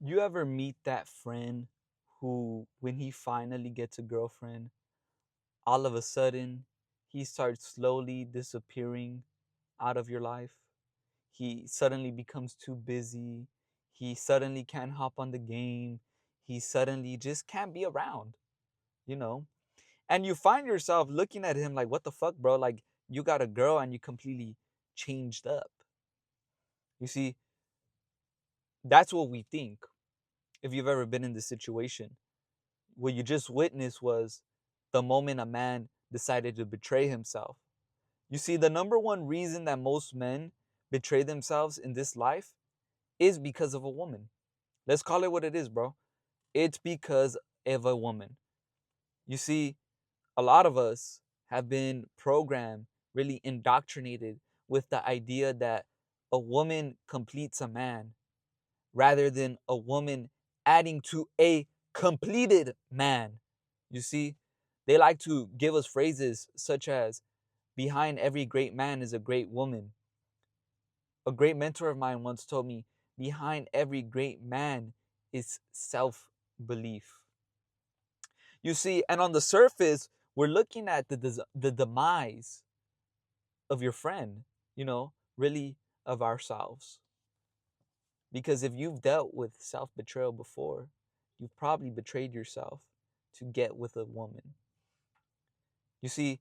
You ever meet that friend who, when he finally gets a girlfriend, all of a sudden he starts slowly disappearing out of your life? He suddenly becomes too busy. He suddenly can't hop on the game. He suddenly just can't be around, you know? And you find yourself looking at him like, what the fuck, bro? Like, you got a girl and you completely changed up. You see, that's what we think. If you've ever been in this situation, what you just witnessed was the moment a man decided to betray himself. You see, the number one reason that most men betray themselves in this life is because of a woman. Let's call it what it is, bro. It's because of a woman. You see, a lot of us have been programmed, really indoctrinated with the idea that a woman completes a man rather than a woman adding to a completed man. You see, they like to give us phrases such as, behind every great man is a great woman. A great mentor of mine once told me, behind every great man is self belief. You see, and on the surface, we're looking at the demise of your friend, really of ourselves. Because if you've dealt with self betrayal before, you've probably betrayed yourself to get with a woman. You see,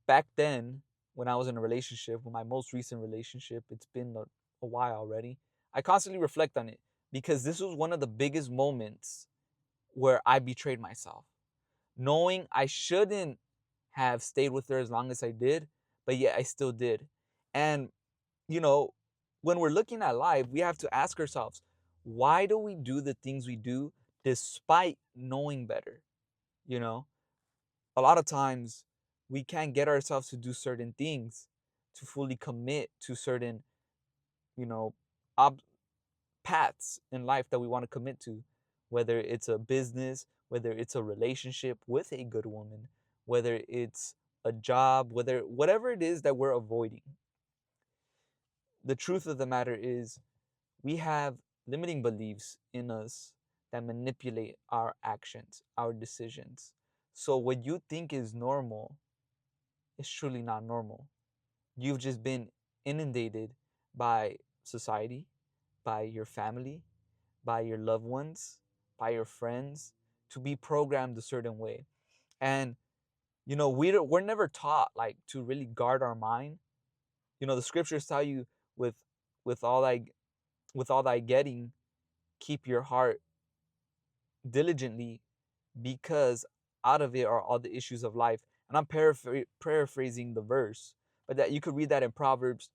back then, when I was in a relationship, with my most recent relationship, it's been a while already, I constantly reflect on it because this was one of the biggest moments where I betrayed myself, knowing I shouldn't have stayed with her as long as I did, but yet I still did. And, you know, when we're looking at life, we have to ask ourselves, why do we do the things we do despite knowing better? You know, a lot of times we can't get ourselves to do certain things, to fully commit to certain, you know, ob- paths in life that we want to commit to, whether it's a business, whether it's a relationship with a good woman, whether it's a job, whatever it is that we're avoiding. The truth of the matter is we have limiting beliefs in us that manipulate our actions, our decisions. So what you think is normal is truly not normal. You've just been inundated by society, by your family, by your loved ones, by your friends to be programmed a certain way. And we're never taught like to really guard our mind. The scriptures tell you, with with all thy with all thy getting, keep your heart diligently, because out of it are all the issues of life. And I'm paraphrasing the verse, but that you could read that in Proverbs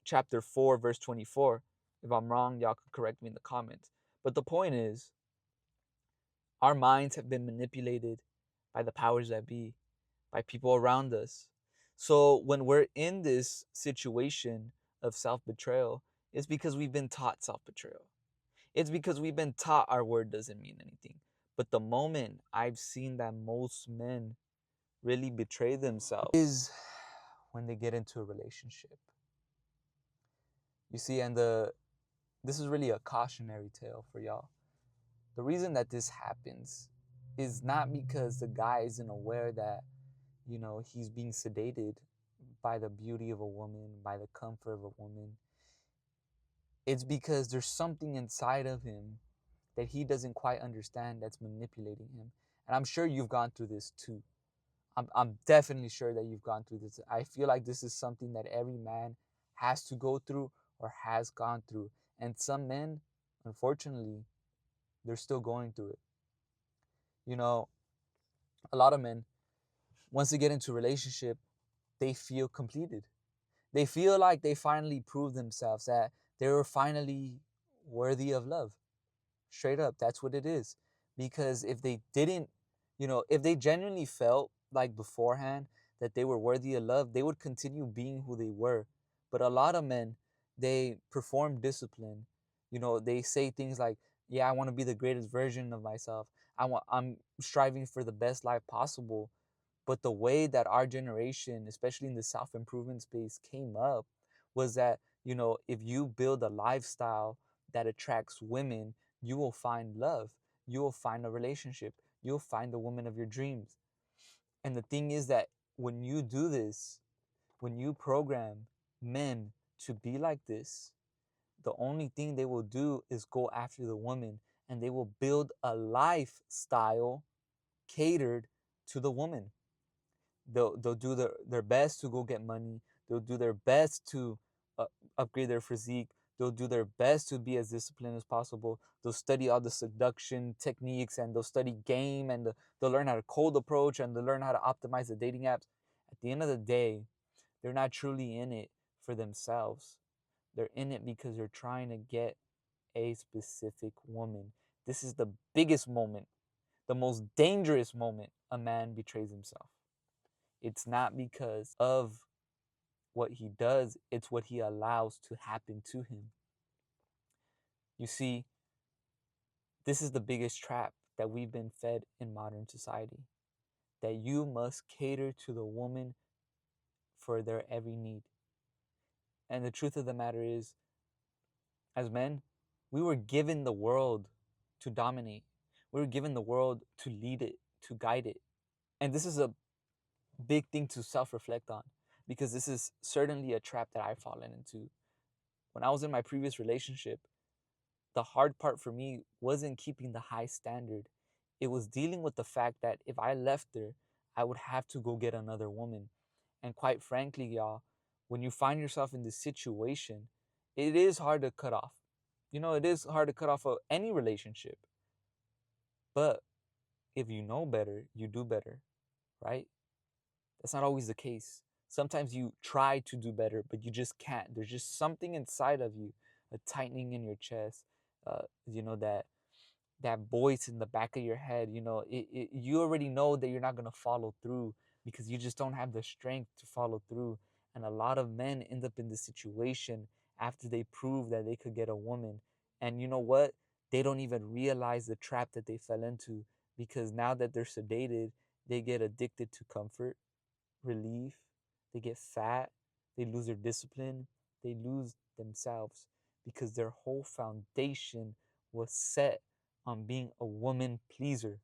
chapter 4 verse 24. If I'm wrong, y'all could correct me in the comments. But the point is, our minds have been manipulated by the powers that be, by people around us. So when we're in this situation of self betrayal, it's because we've been taught self betrayal. It's because we've been taught our word doesn't mean anything. But the moment I've seen that most men really betray themselves is when they get into a relationship. You see, and this is really a cautionary tale for y'all. The reason that this happens is not because the guy isn't aware that, he's being sedated by the beauty of a woman, by the comfort of a woman. It's because there's something inside of him that he doesn't quite understand that's manipulating him. And I'm sure you've gone through this too. I'm definitely sure that you've gone through this. I feel like this is something that every man has to go through or has gone through. And some men, unfortunately, they're still going through it. You know, a lot of men, once they get into a relationship, they feel completed. They feel like they finally proved themselves, that they were finally worthy of love. Straight up, that's what it is. Because if they didn't, if they genuinely felt like beforehand that they were worthy of love, they would continue being who they were. But a lot of men, they perform discipline. They say things like, yeah, I want to be the greatest version of myself. I'm striving for the best life possible. But the way that our generation, especially in the self-improvement space, came up was that, if you build a lifestyle that attracts women, you will find love. You will find a relationship. You'll find the woman of your dreams. And the thing is that when you do this, when you program men to be like this, the only thing they will do is go after the woman, and they will build a lifestyle catered to the woman. They'll do their best to go get money. They'll do their best to uh, upgrade their physique. They'll do their best to be as disciplined as possible. They'll study all the seduction techniques, and they'll study game, and they'll learn how to cold approach, and they'll learn how to optimize the dating apps. At the end of the day, they're not truly in it for themselves. They're in it because they're trying to get a specific woman. This is the biggest moment, the most dangerous moment a man betrays himself. It's not because of what he does, it's what he allows to happen to him. You see, this is the biggest trap that we've been fed in modern society, that you must cater to the woman for their every need. And the truth of the matter is, as men, we were given the world to dominate. We were given the world to lead it, to guide it. And this is a big thing to self reflect on, because this is certainly a trap that I've fallen into. When I was in my previous relationship, the hard part for me wasn't keeping the high standard. It was dealing with the fact that if I left her, I would have to go get another woman. And quite frankly, y'all, when you find yourself in this situation, it is hard to cut off. It is hard to cut off of any relationship. But if you know better, you do better, right? That's not always the case. Sometimes you try to do better, but you just can't. There's just something inside of you, a tightening in your chest, that voice in the back of your head. You already know that you're not gonna follow through because you just don't have the strength to follow through. And a lot of men end up in this situation after they prove that they could get a woman. And you know what? They don't even realize the trap that they fell into, because now that they're sedated, they get addicted to comfort, relief, they get fat, they lose their discipline, they lose themselves, because their whole foundation was set on being a woman pleaser.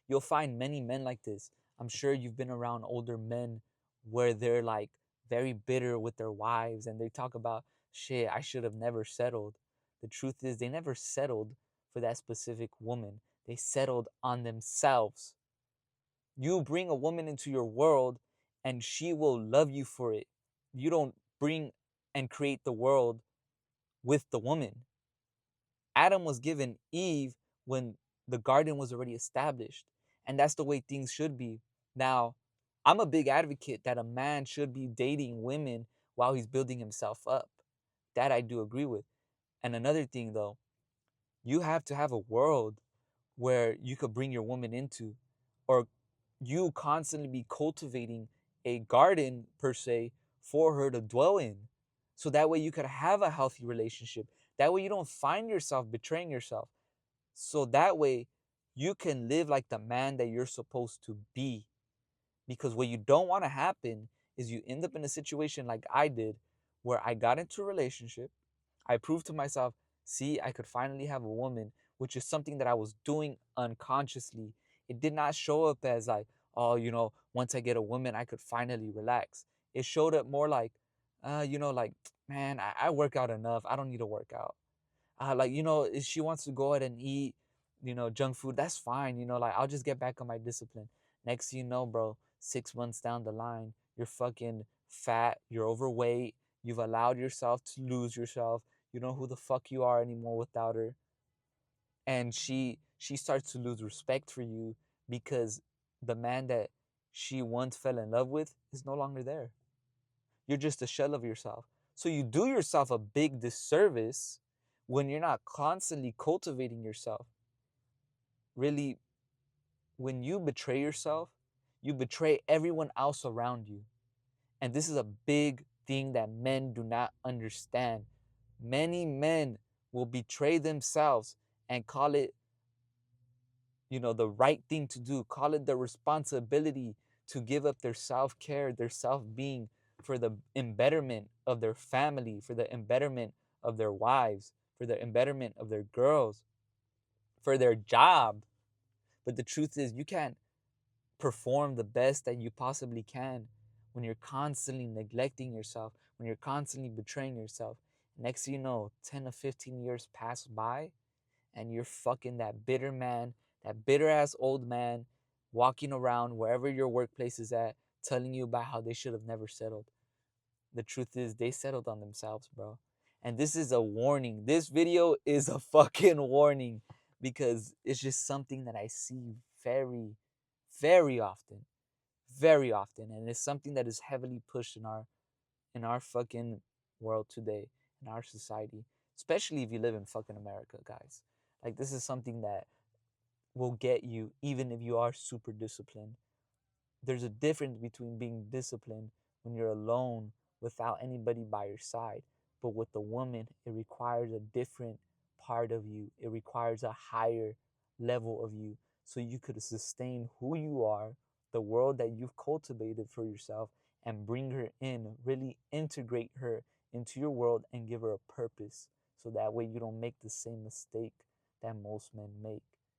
You'll find many men like this. I'm sure you've been around older men where they're like very bitter with their wives, and they talk about, shit, I should have never settled. The truth is, they never settled for that specific woman, they settled on themselves. You bring a woman into your world and she will love you for it. You don't bring and create the world with the woman. Adam was given Eve when the garden was already established. And that's the way things should be. Now, I'm a big advocate that a man should be dating women while he's building himself up. That I do agree with. And another thing, though, you have to have a world where you could bring your woman into, or you constantly be cultivating a garden per se for her to dwell in, so that way you could have a healthy relationship. That way you don't find yourself betraying yourself, so that way you can live like the man that you're supposed to be. Because what you don't want to happen is you end up in a situation like I did, where I got into a relationship, I proved to myself, see, I could finally have a woman, which is something that I was doing unconsciously. It did not show up as like, oh, once I get a woman, I could finally relax. It showed up more like, like, man, I work out enough. I don't need to work out. Like, if she wants to go ahead and eat, junk food, that's fine. Like, I'll just get back on my discipline. Next thing you know, bro, 6 months down the line, you're fucking fat, you're overweight, you've allowed yourself to lose yourself. You don't know who the fuck you are anymore without her. And she starts to lose respect for you, because the man that she once fell in love with is no longer there. You're just a shell of yourself. So you do yourself a big disservice when you're not constantly cultivating yourself. Really, when you betray yourself, you betray everyone else around you. And this is a big thing that men do not understand. Many men will betray themselves and call it, the right thing to do, call it the responsibility to give up their self-care, their self-being, for the embetterment of their family, for the embetterment of their wives, for the embetterment of their girls, for their job. But the truth is, you can't perform the best that you possibly can when you're constantly neglecting yourself, when you're constantly betraying yourself. Next thing you know, 10 to 15 years pass by and you're fucking that bitter man, that bitter ass old man walking around wherever your workplace is at, telling you about how they should have never settled. The truth is, they settled on themselves, bro. And this is a warning. This video is a fucking warning because it's just something that I see very, very often, very often, and it's something that is heavily pushed in our fucking world today, in our society, especially if you live in fucking America, guys. Like, this is something that will get you even if you are super disciplined. There's a difference between being disciplined when you're alone without anybody by your side. But with a woman, it requires a different part of you. It requires a higher level of you so you could sustain who you are, the world that you've cultivated for yourself, and bring her in, really integrate her into your world and give her a purpose. So that way you don't make the same mistake that most men make.